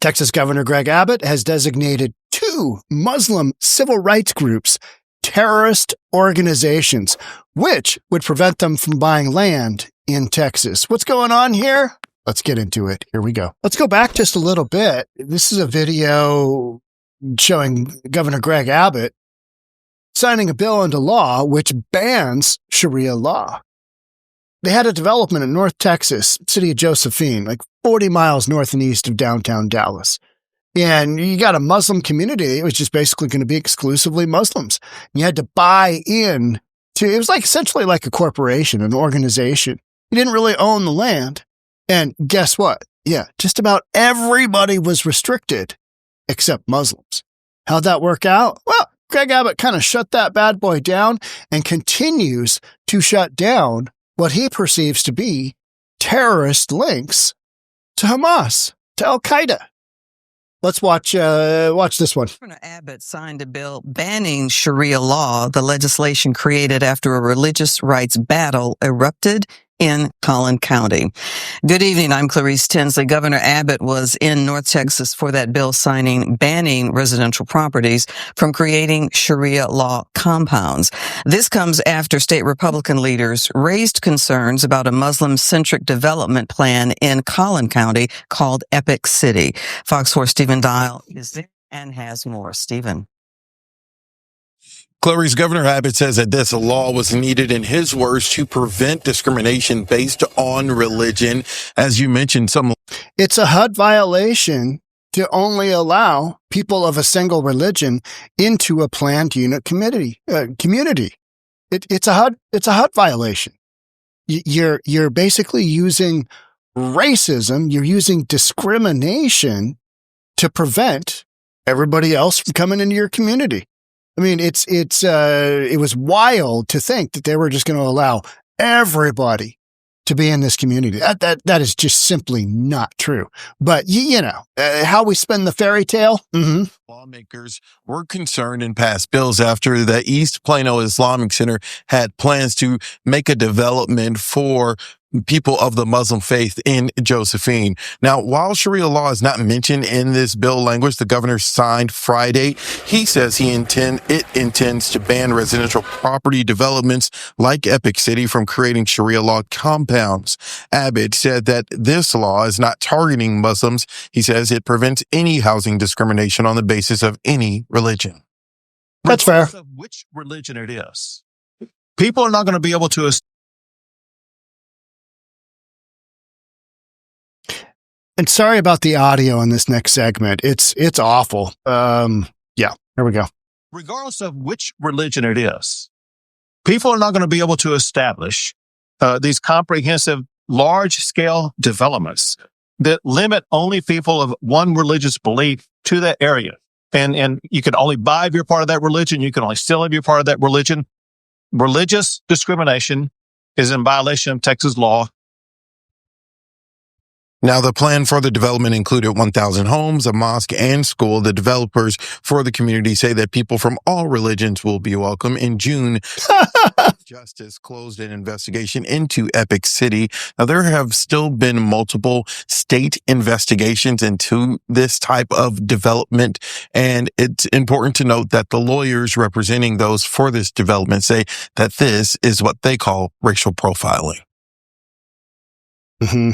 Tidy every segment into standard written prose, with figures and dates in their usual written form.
Texas Governor Greg Abbott has designated 2 Muslim civil rights groups terrorist organizations, which would prevent them from buying land in Texas. What's going on here? Let's get into it. Here we go. Let's go back just a little bit. This is a video showing Governor Greg Abbott signing a bill into law which bans Sharia law. They had a development in North Texas, city of Josephine, like 40 miles north and east of downtown Dallas. And you got a Muslim community. It was just basically going to be exclusively Muslims. You had to buy in to, it was like essentially like a corporation, an organization. You didn't really own the land. And guess what? Yeah, just about everybody was restricted except Muslims. How'd that work out? Well, Greg Abbott kind of shut that bad boy down and continues to shut down what he perceives to be terrorist links to Hamas, to Al-Qaeda. Let's watch this one. Governor Abbott signed a bill banning Sharia law, the legislation created after a religious rights battle erupted in Collin County. Good evening. I'm Clarice Tinsley. Governor Abbott was in North Texas for that bill signing banning residential properties from creating Sharia law compounds. This comes after state Republican leaders raised concerns about a Muslim-centric development plan in Collin County called 𝗪𝗥𝗘𝗠𝗜𝗨𝗠. Fox 4 Stephen Dial is there and has more. Stephen. Clarice, Governor Abbott says that this law was needed, in his words, to prevent discrimination based on religion. As you mentioned, it's a HUD violation to only allow people of a single religion into a planned unit community. It's a HUD violation. You're basically using racism. You're using discrimination to prevent everybody else from coming into your community. I mean, it was wild to think that they were just going to allow everybody to be in this community. That is just simply not true. But how we spin the fairy tale. Mm-hmm. Lawmakers were concerned in past bills after the East Plano Islamic Center had plans to make a development for people of the Muslim faith in Josephine. Now, while Sharia law is not mentioned in this bill language the governor signed Friday, he says it intends to ban residential property developments like 𝗪𝗥𝗘𝗠𝗜𝗨𝗪 from creating Sharia law compounds. Abbott said that this law is not targeting Muslims. He says it prevents any housing discrimination on the basis of any religion. That's fair. Regardless of which religion it is, people are not going to be able to. And sorry about the audio in this next segment. It's awful. Yeah, here we go. Regardless of which religion it is, people are not going to be able to establish these comprehensive, large-scale developments that limit only people of one religious belief to that area. And you can only buy if you're part of that religion. You can only sell if you're part of that religion. Religious discrimination is in violation of Texas law. Now, the plan for the development included 1,000 homes, a mosque, and school. The developers for the community say that people from all religions will be welcome. In June, Justice closed an investigation into 𝗪𝗥𝗘𝗠𝗜𝗨𝗪. Now, there have still been multiple state investigations into this type of development, and it's important to note that the lawyers representing those for this development say that this is what they call racial profiling. Mm-hmm.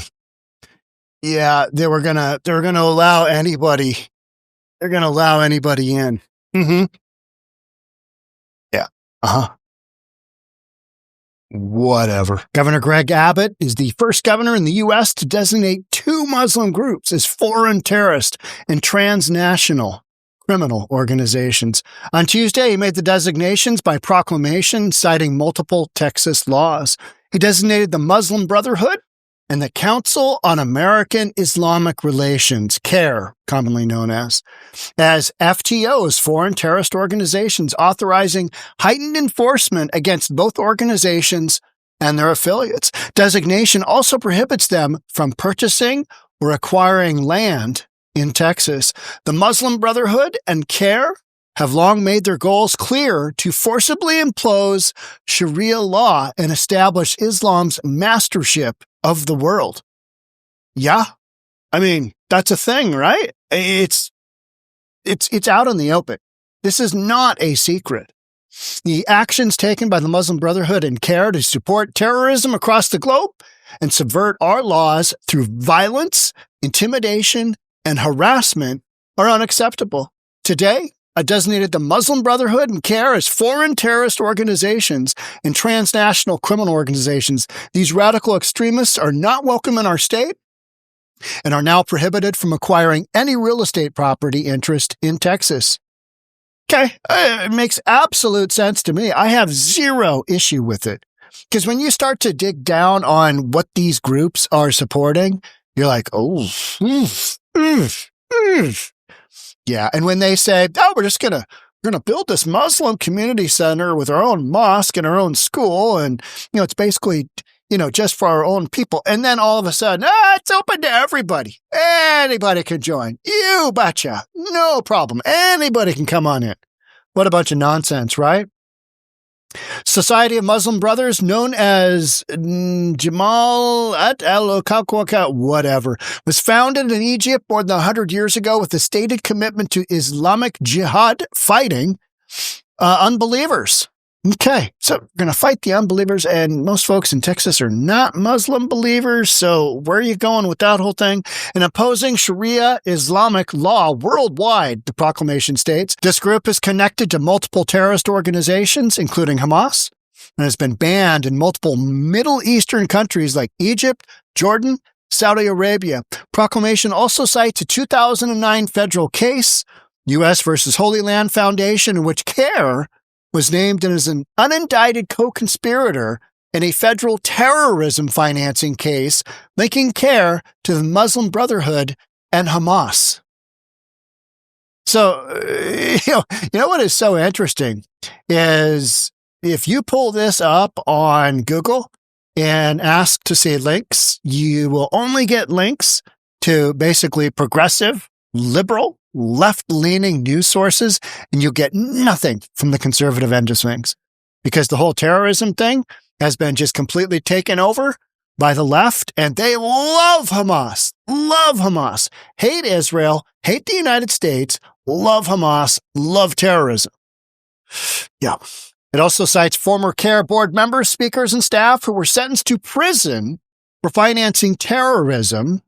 Yeah, they were gonna allow anybody. They're gonna allow anybody in. Mm-hmm. Yeah. Uh-huh. Whatever. Governor Greg Abbott is the first governor in the U.S. to designate 2 Muslim groups as foreign terrorist and transnational criminal organizations. On Tuesday, he made the designations by proclamation, citing multiple Texas laws. He designated the Muslim Brotherhood and the Council on American Islamic Relations, CAIR, commonly known as FTOs, foreign terrorist organizations, authorizing heightened enforcement against both organizations and their affiliates. Designation also prohibits them from purchasing or acquiring land in Texas. The Muslim Brotherhood and CAIR have long made their goals clear to forcibly impose Sharia law and establish Islam's mastership of the world. Yeah. I mean, that's a thing, right? it's out in the open. This is not a secret. The actions taken by the Muslim Brotherhood and CAIR to support terrorism across the globe and subvert our laws through violence, intimidation, and harassment are unacceptable. Today, I designated the Muslim Brotherhood and CAIR as foreign terrorist organizations and transnational criminal organizations. These radical extremists are not welcome in our state and are now prohibited from acquiring any real estate property interest in Texas. Okay, it makes absolute sense to me. I have zero issue with it. Because when you start to dig down on what these groups are supporting, you're like, oh, yeah. And when they say, oh, we're gonna build this Muslim community center with our own mosque and our own school, and it's basically just for our own people. And then all of a sudden, it's open to everybody. Anybody can join. You betcha. No problem. Anybody can come on in. What a bunch of nonsense, right? Society of Muslim Brothers, known as 𝗪𝗧𝗪𝗧𝗪𝗧𝗪𝗧𝗪𝗧𝗪𝗧, whatever, was founded in Egypt more than 100 years ago with a stated commitment to Islamic jihad, fighting unbelievers. Okay, so we're going to fight the unbelievers, and most folks in Texas are not Muslim believers, so where are you going with that whole thing? And opposing Sharia Islamic law worldwide, the proclamation states. This group is connected to multiple terrorist organizations, including Hamas, and has been banned in multiple Middle Eastern countries like Egypt, Jordan, Saudi Arabia. Proclamation also cites a 2009 federal case, U.S. versus Holy Land Foundation, in which CAIR was named as an unindicted co-conspirator in a federal terrorism financing case linking CAIR to the Muslim Brotherhood and Hamas. So, you know what is so interesting is if you pull this up on Google and ask to see links, you will only get links to basically progressive, liberal, left-leaning news sources, and you'll get nothing from the conservative end of things. Because the whole terrorism thing has been just completely taken over by the left, and they love Hamas, hate Israel, hate the United States, love Hamas, love terrorism. Yeah. It also cites former CAIR board members, speakers, and staff who were sentenced to prison for financing terrorism,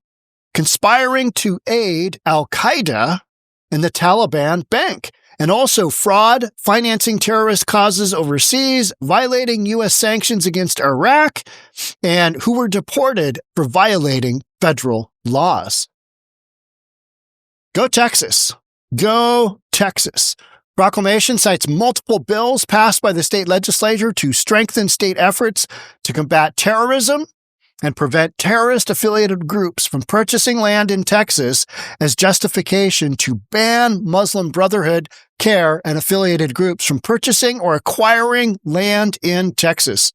conspiring to aid al-Qaeda and the Taliban Bank, and also fraud, financing terrorist causes overseas, violating U.S. sanctions against Iraq, and who were deported for violating federal laws. Go Texas. Go Texas. Proclamation cites multiple bills passed by the state legislature to strengthen state efforts to combat terrorism and prevent terrorist-affiliated groups from purchasing land in Texas as justification to ban Muslim Brotherhood, CAIR, and affiliated groups from purchasing or acquiring land in Texas.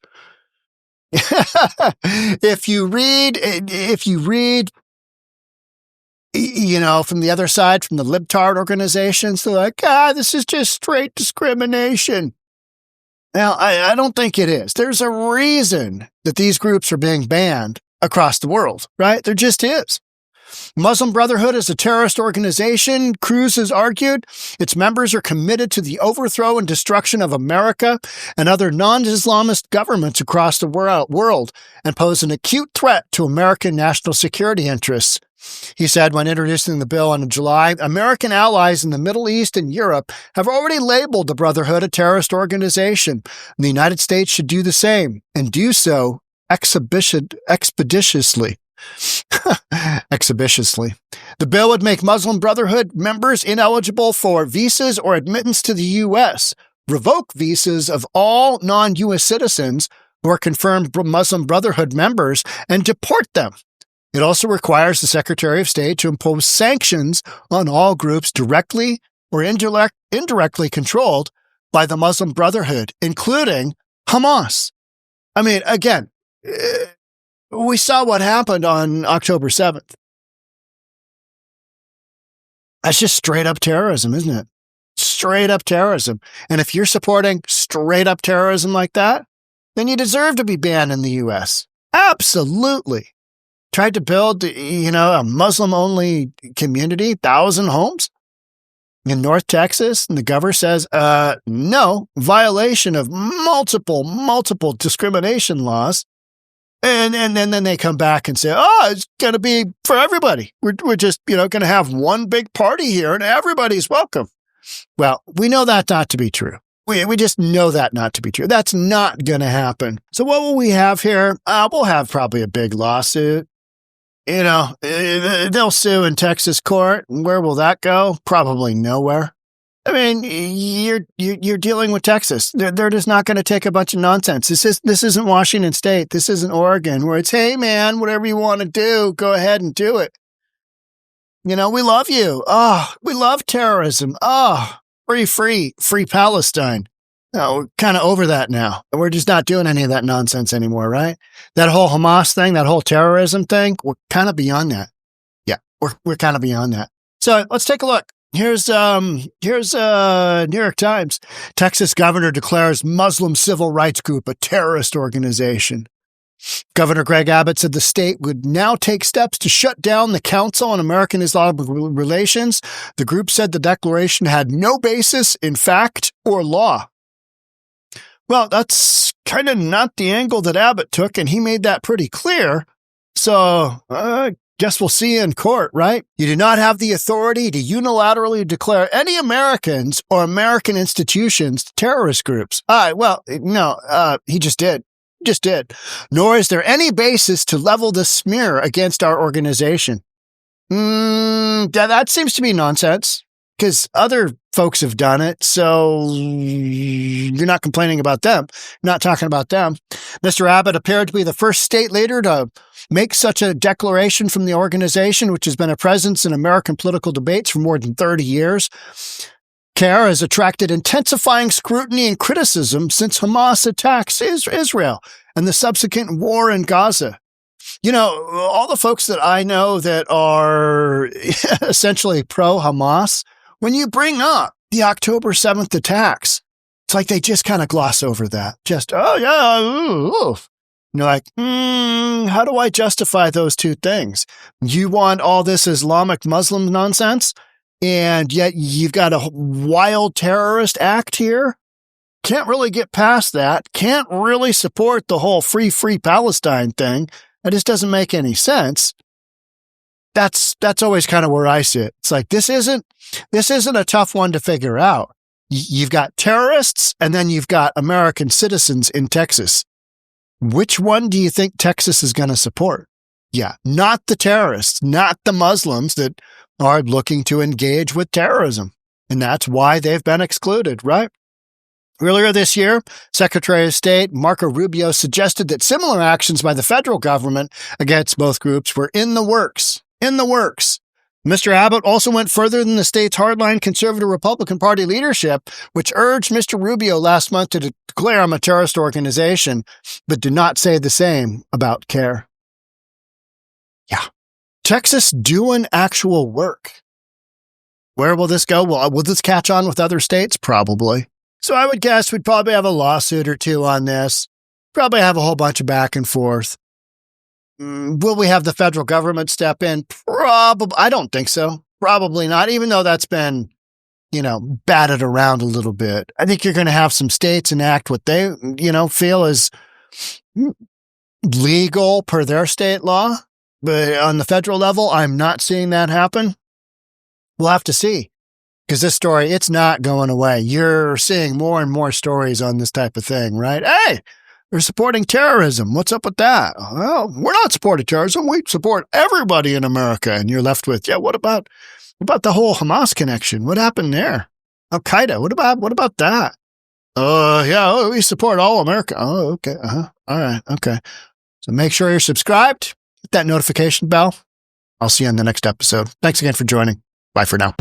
If you read, from the other side, from the libtard organizations, they're like, this is just straight discrimination. Now, I don't think it is. There's a reason that these groups are being banned across the world, right? There just is. Muslim Brotherhood is a terrorist organization, Cruz has argued. Its members are committed to the overthrow and destruction of America and other non-Islamist governments across the world and pose an acute threat to American national security interests. He said when introducing the bill in July, American allies in the Middle East and Europe have already labeled the Brotherhood a terrorist organization. The United States should do the same and do so expeditiously. The bill would make Muslim Brotherhood members ineligible for visas or admittance to the U.S., revoke visas of all non-U.S. citizens who are confirmed Muslim Brotherhood members, and deport them. It also requires the Secretary of State to impose sanctions on all groups directly or indirectly controlled by the Muslim Brotherhood, including Hamas. I mean, again, we saw what happened on October 7th. That's just straight up terrorism, isn't it? Straight up terrorism. And if you're supporting straight up terrorism like that, then you deserve to be banned in the U.S. Absolutely. tried to build, a Muslim-only community, 1,000 homes in North Texas, and the governor says, no, violation of multiple discrimination laws. And then they come back and say, it's going to be for everybody. We're just, going to have one big party here and everybody's welcome. Well, we know that not to be true. We just know that not to be true. That's not going to happen. So what will we have here? We'll have probably a big lawsuit. They'll sue in Texas court. Where will that go? Probably nowhere. I mean, you're dealing with Texas. They're just not going to take a bunch of nonsense. This isn't Washington State. This isn't Oregon, where it's, hey man, whatever you want to do, go ahead and do it. We love you. Oh, we love terrorism. Oh, free Palestine. No, we're kind of over that now. We're just not doing any of that nonsense anymore, right? That whole Hamas thing, that whole terrorism thing, we're kind of beyond that. Yeah, we're kind of beyond that. So let's take a look. Here's New York Times. Texas governor declares Muslim civil rights group a terrorist organization. Governor Greg Abbott said the state would now take steps to shut down the Council on American Islamic Relations. The group said the declaration had no basis in fact or law. Well, that's kind of not the angle that Abbott took, and he made that pretty clear. So, guess we'll see you in court, right? You do not have the authority to unilaterally declare any Americans or American institutions terrorist groups. He just did. Nor is there any basis to level the smear against our organization. That seems to be nonsense, because other folks have done it, so you're not complaining about them. You're not talking about them. Mr. Abbott appeared to be the first state leader to make such a declaration from the organization, which has been a presence in American political debates for more than 30 years. CAIR has attracted intensifying scrutiny and criticism since Hamas attacks Israel and the subsequent war in Gaza. All the folks that I know that are essentially pro-Hamas, when you bring up the October 7th attacks, it's like they just kind of gloss over that. Just, And you're like, how do I justify those two things? You want all this Islamic Muslim nonsense, and yet you've got a wild terrorist act here? Can't really get past that. Can't really support the whole free Palestine thing. That just doesn't make any sense. That's always kind of where I sit. It's like, this isn't a tough one to figure out. You've got terrorists, and then you've got American citizens in Texas. Which one do you think Texas is going to support? Yeah, not the terrorists, not the Muslims that are looking to engage with terrorism. And that's why they've been excluded, right? Earlier this year, Secretary of State Marco Rubio suggested that similar actions by the federal government against both groups were in the works. Mr. Abbott also went further than the state's hardline conservative Republican Party leadership, which urged Mr. Rubio last month to declare him a terrorist organization, but did not say the same about CAIR. Yeah. Texas doing actual work. Where will this go? Well, will this catch on with other states? Probably. So I would guess we'd probably have a lawsuit or two on this. Probably have a whole bunch of back and forth. Will we have the federal government step in? Probably. I don't think so. Probably not, even though that's been, batted around a little bit. I think you're going to have some states enact what they, feel is legal per their state law. But on the federal level, I'm not seeing that happen. We'll have to see. Because this story, it's not going away. You're seeing more and more stories on this type of thing, right? Hey, they're supporting terrorism. What's up with that? Well, we're not supporting terrorism. We support everybody in America. And you're left with, what about the whole Hamas connection? What happened there? Al-Qaeda. What about that? We support all America. Oh, okay. All right. Okay. So make sure you're subscribed. Hit that notification bell. I'll see you on the next episode. Thanks again for joining. Bye for now.